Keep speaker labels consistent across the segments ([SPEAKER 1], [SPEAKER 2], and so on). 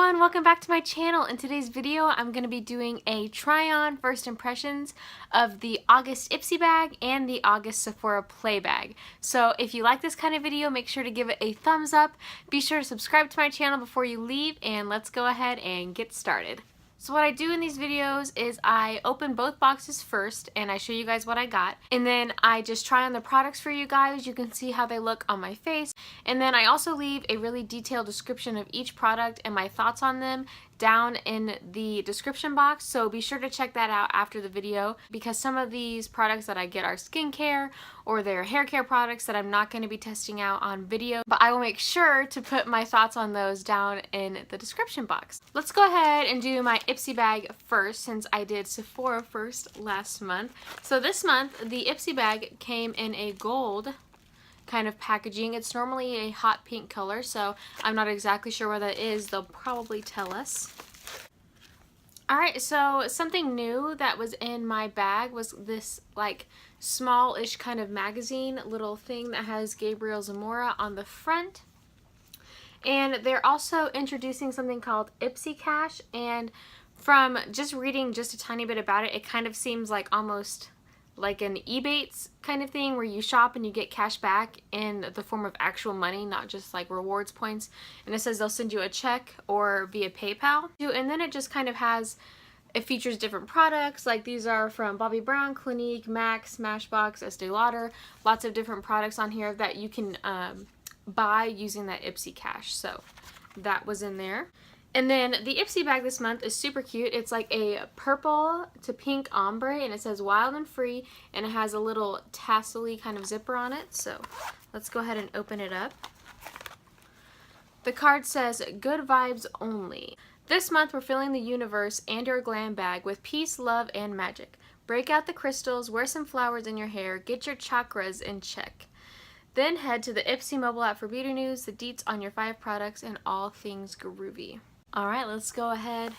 [SPEAKER 1] everyone, welcome back to my channel. In today's video I'm going to be doing a try-on first impressions of the August Ipsy bag and the August Sephora Play bag. So if you like this kind of video, make sure to give it a thumbs up. Be sure to subscribe to my channel before you leave, and let's go ahead and get started. So what I do in these videos is I open both boxes first and I show you guys what I got, and then I just try on the products for you guys. You can see how they look on my face, and then I also leave a really detailed description of each product and my thoughts on them down in the description box, so be sure to check that out after the video, because some of these products that I get are skincare or they're hair care products that I'm not going to be testing out on video, but I will make sure to put my thoughts on those down in the description box. Let's go ahead and do my Ipsy bag first, since I did Sephora first last month. So this month the Ipsy bag came in a gold kind of packaging. It's normally a hot pink color, so I'm not exactly sure what that is. They'll probably tell us. Alright, so something new that was in my bag was this like small-ish kind of magazine little thing that has Gabriel Zamora on the front. And they're also introducing something called Ipsy Cash, and from just reading just a tiny bit about it, it kind of seems like almost like an Ebates kind of thing, where you shop and you get cash back in the form of actual money, not just like rewards points. And it says they'll send you a check or via PayPal. And then it just kind of has, it features different products, like these are from Bobbi Brown, Clinique, MAC, Smashbox, Estee Lauder. Lots of different products on here that you can buy using that Ipsy Cash. So that was in there. And then the Ipsy bag this month is super cute. It's like a purple to pink ombre, and it says wild and free, and it has a little tassel-y kind of zipper on it. So let's go ahead and open it up. The card says, "Good vibes only. This month we're filling the universe and your glam bag with peace, love, and magic. Break out the crystals, wear some flowers in your hair, get your chakras in check. Then head to the Ipsy mobile app for beauty news, the deets on your 5 products, and all things groovy." Alright, let's go ahead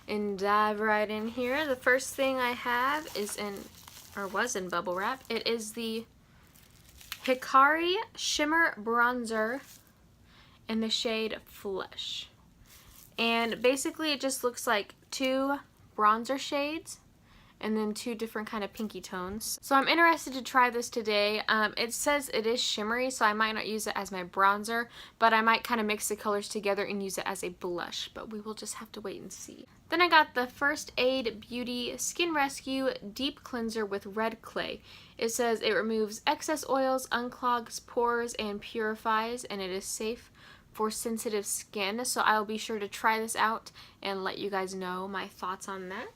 [SPEAKER 1] and dive right in here. The first thing I have is was in bubble wrap. It is the Hikari Shimmer Bronzer in the shade Flesh. And basically it just looks like 2 bronzer shades and then 2 different kind of pinky tones. So I'm interested to try this today. It says it is shimmery, so I might not use it as my bronzer, but I might kind of mix the colors together and use it as a blush, but we will just have to wait and see. Then I got the First Aid Beauty Skin Rescue Deep Cleanser with Red Clay. It says it removes excess oils, unclogs pores, and purifies, and it is safe for sensitive skin. So I'll be sure to try this out and let you guys know my thoughts on that.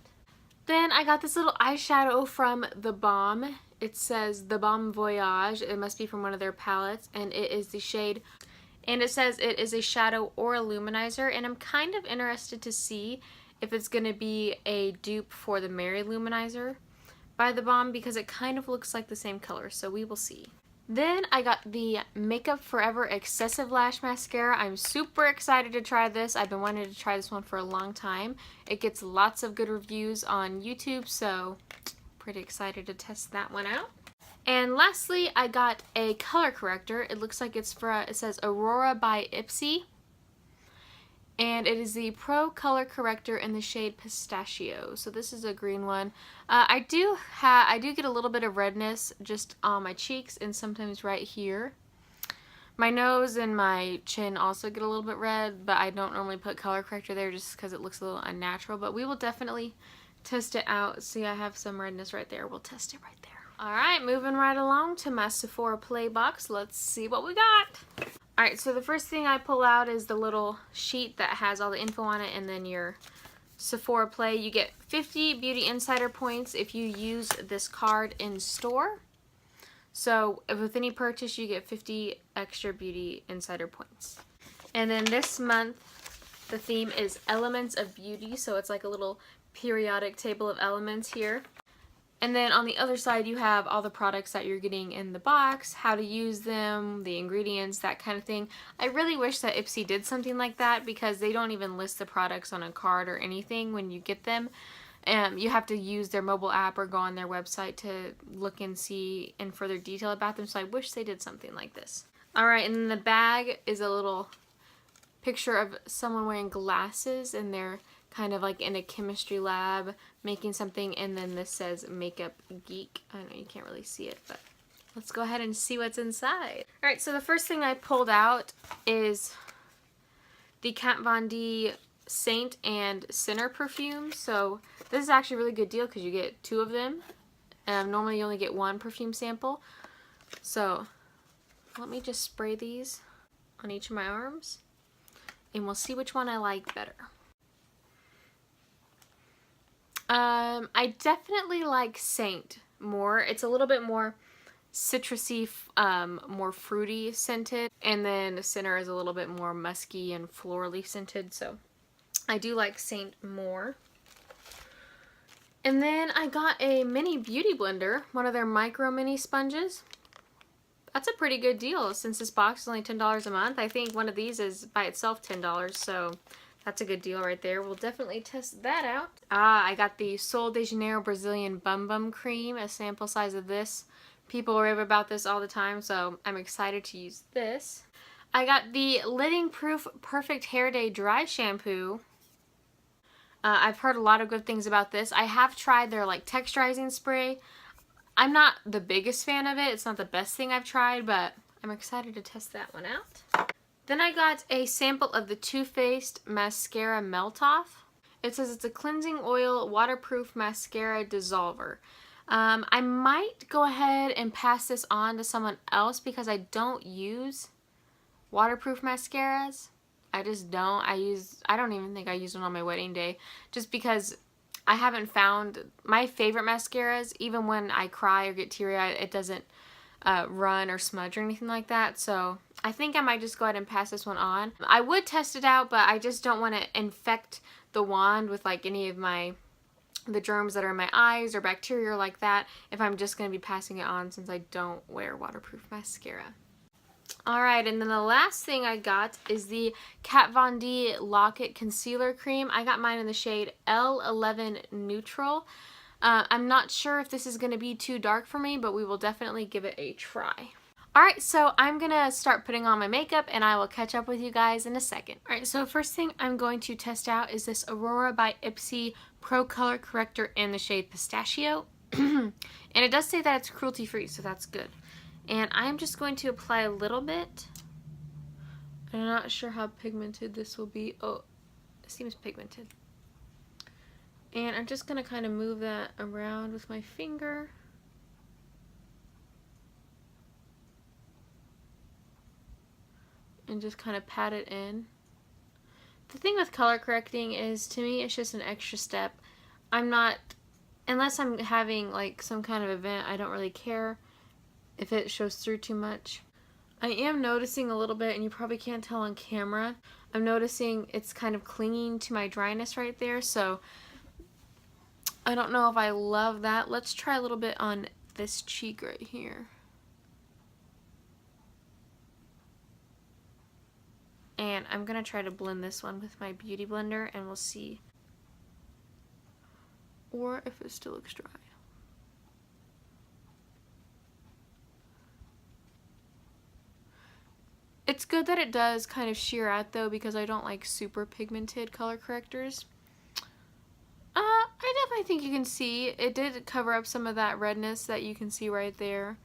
[SPEAKER 1] Then I got this little eyeshadow from The Balm. It says The Balm Voyage. It must be from one of their palettes, and it is the shade, and it says it is a shadow or a luminizer, and I'm kind of interested to see if it's going to be a dupe for the Mary Luminizer by The Balm, because it kind of looks like the same color, so we will see. Then I got the Makeup Forever Excessive Lash Mascara. I'm super excited to try this. I've been wanting to try this one for a long time. It gets lots of good reviews on YouTube, so pretty excited to test that one out. And lastly, I got a color corrector. It looks like it says Aurora by Ipsy. And it is the Pro Color Corrector in the shade Pistachio. So this is a green one. I do get a little bit of redness just on my cheeks and sometimes right here. My nose and my chin also get a little bit red, but I don't normally put color corrector there just because it looks a little unnatural. But we will definitely test it out. See, I have some redness right there. We'll test it right there. Alright, moving right along to my Sephora Play box. Let's see what we got. Alright, so the first thing I pull out is the little sheet that has all the info on it, and then your Sephora Play. You get 50 Beauty Insider points if you use this card in store. So with any purchase you get 50 extra Beauty Insider points. And then this month the theme is Elements of Beauty, so it's like a little periodic table of elements here. And then on the other side you have all the products that you're getting in the box, how to use them, the ingredients, that kind of thing. I really wish that Ipsy did something like that, because they don't even list the products on a card or anything when you get them. You have to use their mobile app or go on their website to look and see in further detail about them, so I wish they did something like this. Alright, and then the bag is a little picture of someone wearing glasses, and they're kind of like in a chemistry lab making something, and then this says Makeup Geek. I know you can't really see it, but let's go ahead and see what's inside. Alright, so the first thing I pulled out is the Kat Von D Saint and Sinner perfume. So this is actually a really good deal because you get 2 of them. Normally you only get 1 perfume sample. So let me just spray these on each of my arms, and we'll see which one I like better. I definitely like Saint more. It's a little bit more citrusy, more fruity scented, and then Sinner is a little bit more musky and florally scented, so I do like Saint more. And then I got a mini beauty blender, one of their micro mini sponges. That's a pretty good deal since this box is only $10 a month. I think one of these is by itself $10, so that's a good deal right there. We'll definitely test that out. I got the Sol de Janeiro Brazilian Bum Bum Cream, a sample size of this. People rave about this all the time, so I'm excited to use this. I got the Lidding Proof Perfect Hair Day Dry Shampoo. I've heard a lot of good things about this. I have tried their like texturizing spray. I'm not the biggest fan of it. It's not the best thing I've tried, but I'm excited to test that one out. Then I got a sample of the Too Faced Mascara Melt Off. It says it's a cleansing oil waterproof mascara dissolver. I might go ahead and pass this on to someone else because I don't use waterproof mascaras. I just don't. I don't even think I used one on my wedding day, just because I haven't found my favorite mascaras. Even when I cry or get teary-eyed, it doesn't run or smudge or anything like that. So I think I might just go ahead and pass this one on. I would test it out, but I just don't want to infect the wand with like any of the germs that are in my eyes or bacteria like that if I'm just going to be passing it on, since I don't wear waterproof mascara. Alright, and then the last thing I got is the Kat Von D Lock-It Concealer Cream. I got mine in the shade L11 Neutral. I'm not sure if this is going to be too dark for me, but we will definitely give it a try. Alright, so I'm going to start putting on my makeup, and I will catch up with you guys in a second. Alright, so first thing I'm going to test out is this Aurora by Ipsy Pro Color Corrector in the shade Pistachio. And it does say that it's cruelty-free, so that's good. And I'm just going to apply a little bit. I'm not sure how pigmented this will be. Oh, it seems pigmented. And I'm just going to kind of move that around with my finger. And just kind of pat it in. The thing with color correcting is, to me, it's just an extra step. I'm not, unless I'm having like some kind of event, I don't really care if it shows through too much. I am noticing a little bit, and you probably can't tell on camera, I'm noticing it's kind of clinging to my dryness right there, so I don't know if I love that. Let's try a little bit on this cheek right here. And I'm going to try to blend this one with my beauty blender, and we'll see. Or if it still looks dry. It's good that it does kind of sheer out though, because I don't like super pigmented color correctors. I definitely think you can see it did cover up some of that redness that you can see right there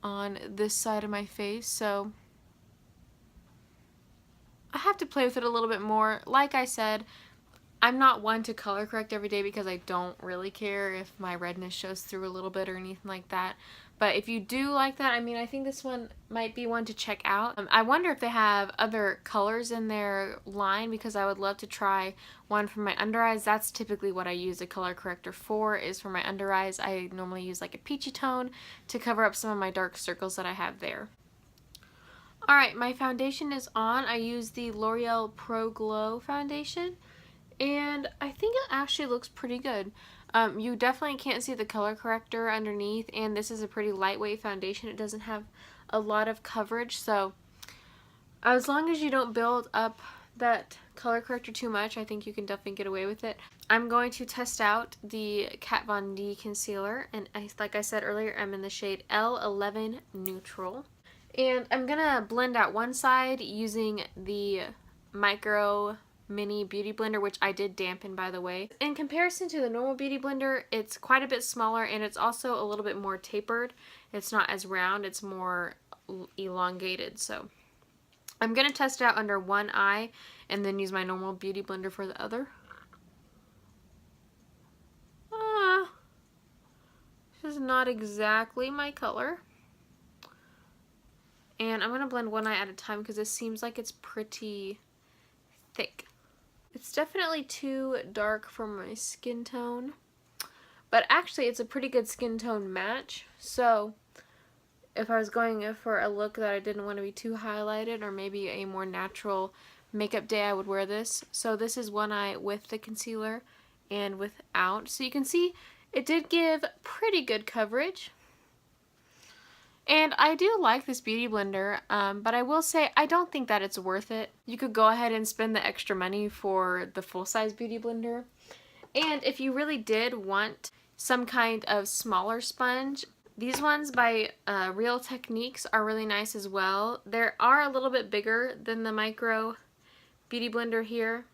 [SPEAKER 1] on this side of my face, so I have to play with it a little bit more. Like I said, I'm not one to color correct every day because I don't really care if my redness shows through a little bit or anything like that. But if you do like that, I mean, I think this one might be one to check out. I wonder if they have other colors in their line, because I would love to try one for my under eyes. That's typically what I use a color corrector for, is for my under eyes. I normally use like a peachy tone to cover up some of my dark circles that I have there. Alright, my foundation is on. I use the L'Oreal Pro Glow foundation, and I think it actually looks pretty good. You definitely can't see the color corrector underneath, and this is a pretty lightweight foundation. It doesn't have a lot of coverage, so as long as you don't build up that color corrector too much, I think you can definitely get away with it. I'm going to test out the Kat Von D concealer, and like I said earlier, I'm in the shade L11 Neutral. And I'm going to blend out one side using the micro mini beauty blender, which I did dampen, by the way. In comparison to the normal beauty blender, it's quite a bit smaller, and it's also a little bit more tapered. It's not as round, it's more elongated. So I'm going to test it out under one eye and then use my normal beauty blender for the other. This is not exactly my color. And I'm going to blend one eye at a time because this seems like it's pretty thick. It's definitely too dark for my skin tone. But actually it's a pretty good skin tone match. So if I was going for a look that I didn't want to be too highlighted, or maybe a more natural makeup day, I would wear this. So this is one eye with the concealer and without. So you can see it did give pretty good coverage. And I do like this beauty blender, but I will say I don't think that it's worth it. You could go ahead and spend the extra money for the full-size beauty blender. And if you really did want some kind of smaller sponge, these ones by Real Techniques are really nice as well. They are a little bit bigger than the micro beauty blender here,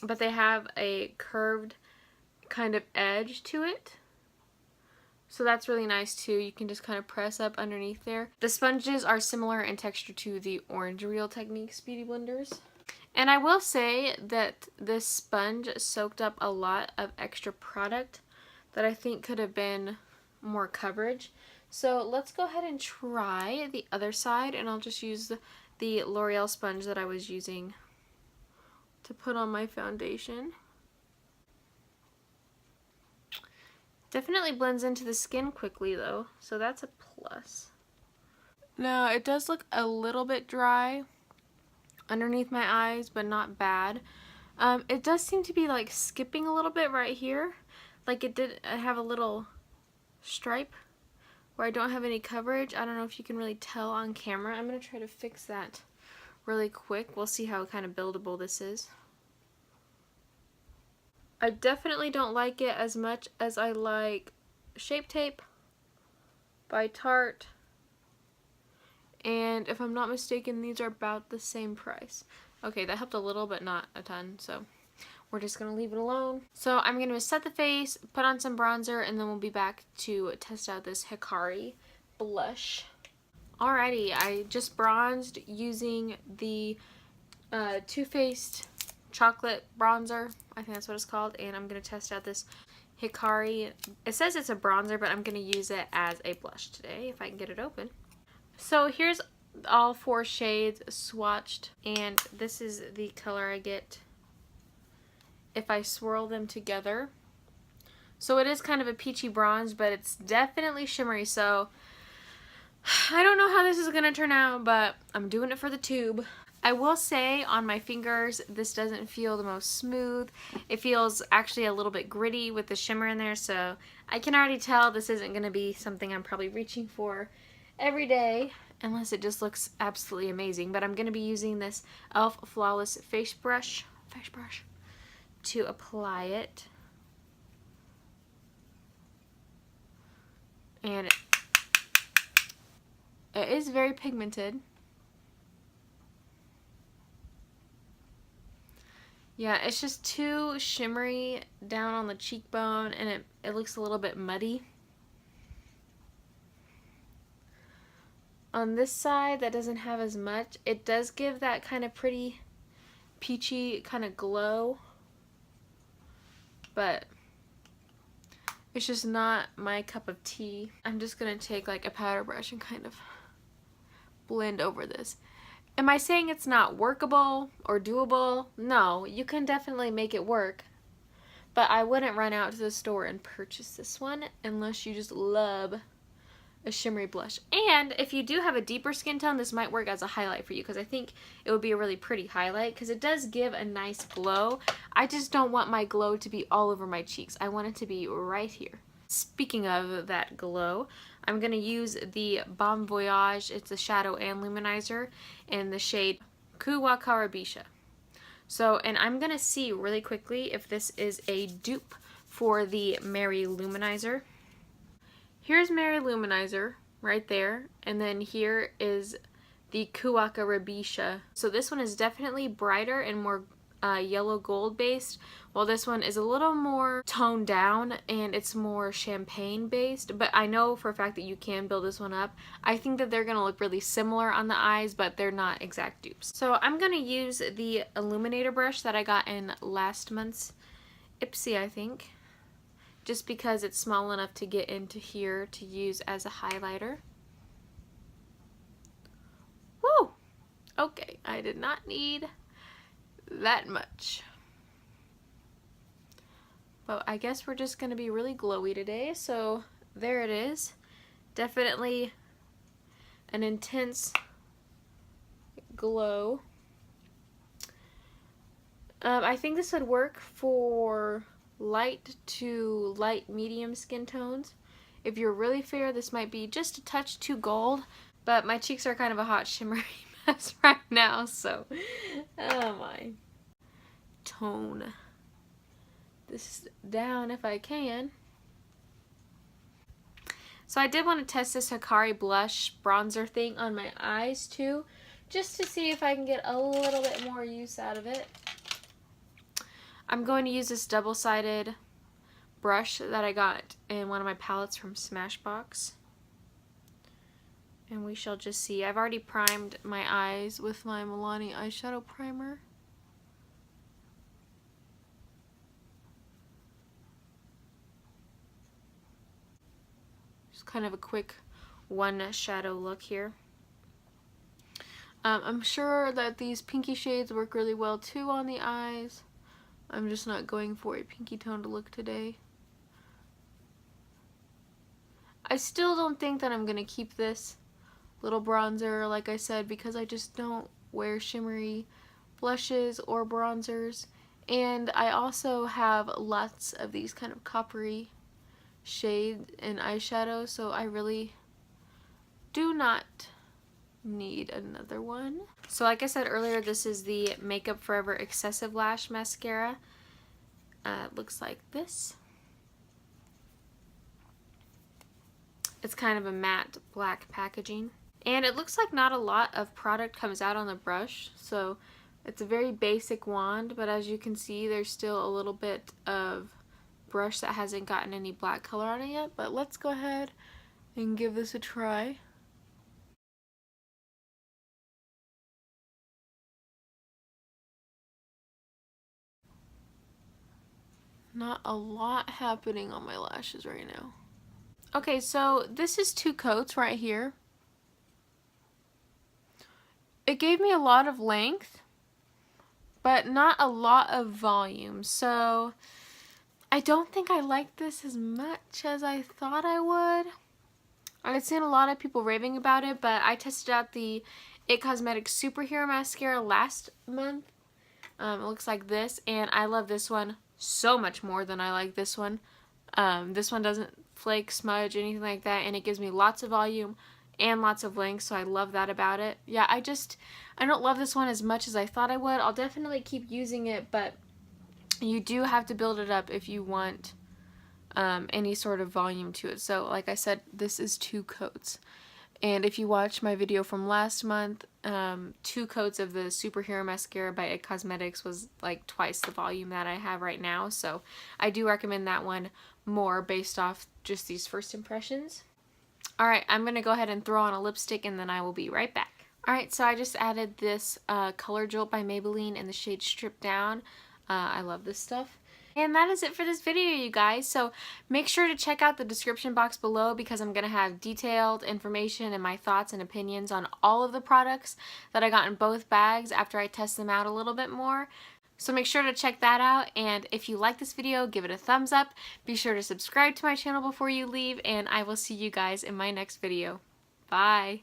[SPEAKER 1] but they have a curved kind of edge to it. So that's really nice too. You can just kind of press up underneath there. The sponges are similar in texture to the orange Real Techniques beauty blenders. And I will say that this sponge soaked up a lot of extra product that I think could have been more coverage. So let's go ahead and try the other side, and I'll just use the L'Oreal sponge that I was using to put on my foundation. Definitely blends into the skin quickly though, so that's a plus. Now it does look a little bit dry underneath my eyes, but not bad. It does seem to be like skipping a little bit right here. Like it did have a little stripe where I don't have any coverage. I don't know if you can really tell on camera. I'm going to try to fix that really quick. We'll see how kind of buildable this is. I definitely don't like it as much as I like Shape Tape by Tarte. And if I'm not mistaken, these are about the same price. Okay, that helped a little, but not a ton, so we're just going to leave it alone. So I'm going to set the face, put on some bronzer, and then we'll be back to test out this Hikari blush. Alrighty, I just bronzed using the Too Faced chocolate bronzer, I think that's what it's called, and I'm going to test out this Hikari. It says it's a bronzer, but I'm going to use it as a blush today if I can get it open. So here's all 4 shades swatched, and this is the color I get if I swirl them together. So it is kind of a peachy bronze, but it's definitely shimmery, so I don't know how this is going to turn out, but I'm doing it for the tube. I will say on my fingers, this doesn't feel the most smooth. It feels actually a little bit gritty with the shimmer in there, so I can already tell this isn't going to be something I'm probably reaching for every day, unless it just looks absolutely amazing. But I'm going to be using this e.l.f. Flawless face brush to apply it. And it is very pigmented. Yeah, it's just too shimmery down on the cheekbone, and it looks a little bit muddy. On this side, that doesn't have as much. It does give that kind of pretty peachy kind of glow, but it's just not my cup of tea. I'm just going to take like a powder brush and kind of blend over this. Am I saying it's not workable or doable? No, you can definitely make it work. But I wouldn't run out to the store and purchase this one unless you just love a shimmery blush. And if you do have a deeper skin tone, this might work as a highlight for you, because I think it would be a really pretty highlight because it does give a nice glow. I just don't want my glow to be all over my cheeks. I want it to be right here. Speaking of that glow, I'm going to use the Bon Voyage, it's a shadow and luminizer, in the shade Kuwa Karabisha. So, and I'm going to see really quickly if this is a dupe for the Mary Luminizer. Here's Mary Luminizer right there, and then here is the Kuwaka Rabisha. So this one is definitely brighter and more yellow gold based, while this one is a little more toned down and it's more champagne based, but I know for a fact that you can build this one up. I think that they're going to look really similar on the eyes, but they're not exact dupes. So I'm going to use the illuminator brush that I got in last month's Ipsy, I think, just because it's small enough to get into here to use as a highlighter. Woo! Okay, I did not need that much. But I guess we're just going to be really glowy today, so there it is. Definitely an intense glow. I think this would work for light to light medium skin tones. If you're really fair, this might be just a touch too gold, but my cheeks are kind of a hot shimmery mess right now, so oh my. Tone this down if I can. So I did want to test this Hikari blush bronzer thing on my eyes too, just to see if I can get a little bit more use out of it. I'm going to use this double-sided brush that I got in one of my palettes from Smashbox. And we shall just see. I've already primed my eyes with my Milani eyeshadow primer. Just kind of a quick one shadow look here. I'm sure that these pinky shades work really well too on the eyes. I'm just not going for a pinky toned look today. I still don't think that I'm going to keep this little bronzer, like I said, because I just don't wear shimmery blushes or bronzers. And I also have lots of these kind of coppery shades in eyeshadow, so I really do not need another one. So like I said earlier, this is the Makeup Forever Excessive Lash mascara. It looks like this. It's kind of a matte black packaging. And it looks like not a lot of product comes out on the brush, so it's a very basic wand, but as you can see, there's still a little bit of brush that hasn't gotten any black color on it yet, but let's go ahead and give this a try. Not a lot happening on my lashes right now. Okay, so this is 2 coats right here. It gave me a lot of length, but not a lot of volume, so I don't think I like this as much as I thought I would. I've seen a lot of people raving about it, but I tested out the IT Cosmetics Superhero Mascara last month. It looks like this, and I love this one so much more than I like this one. This one doesn't flake, smudge, anything like that, and it gives me lots of volume and lots of length, so I love that about it. Yeah, I don't love this one as much as I thought I would. I'll definitely keep using it, but you do have to build it up if you want any sort of volume to it. So like I said, this is 2 coats. And if you watch my video from last month, 2 coats of the Superhero Mascara by IT Cosmetics was like twice the volume that I have right now. So I do recommend that one more based off just these first impressions. Alright, I'm going to go ahead and throw on a lipstick and then I will be right back. Alright, so I just added this Color Jolt by Maybelline in the shade Strip Down. I love this stuff. And that is it for this video, you guys. So make sure to check out the description box below because I'm going to have detailed information and my thoughts and opinions on all of the products that I got in both bags after I test them out a little bit more. So make sure to check that out, and if you like this video, give it a thumbs up. Be sure to subscribe to my channel before you leave, and I will see you guys in my next video. Bye!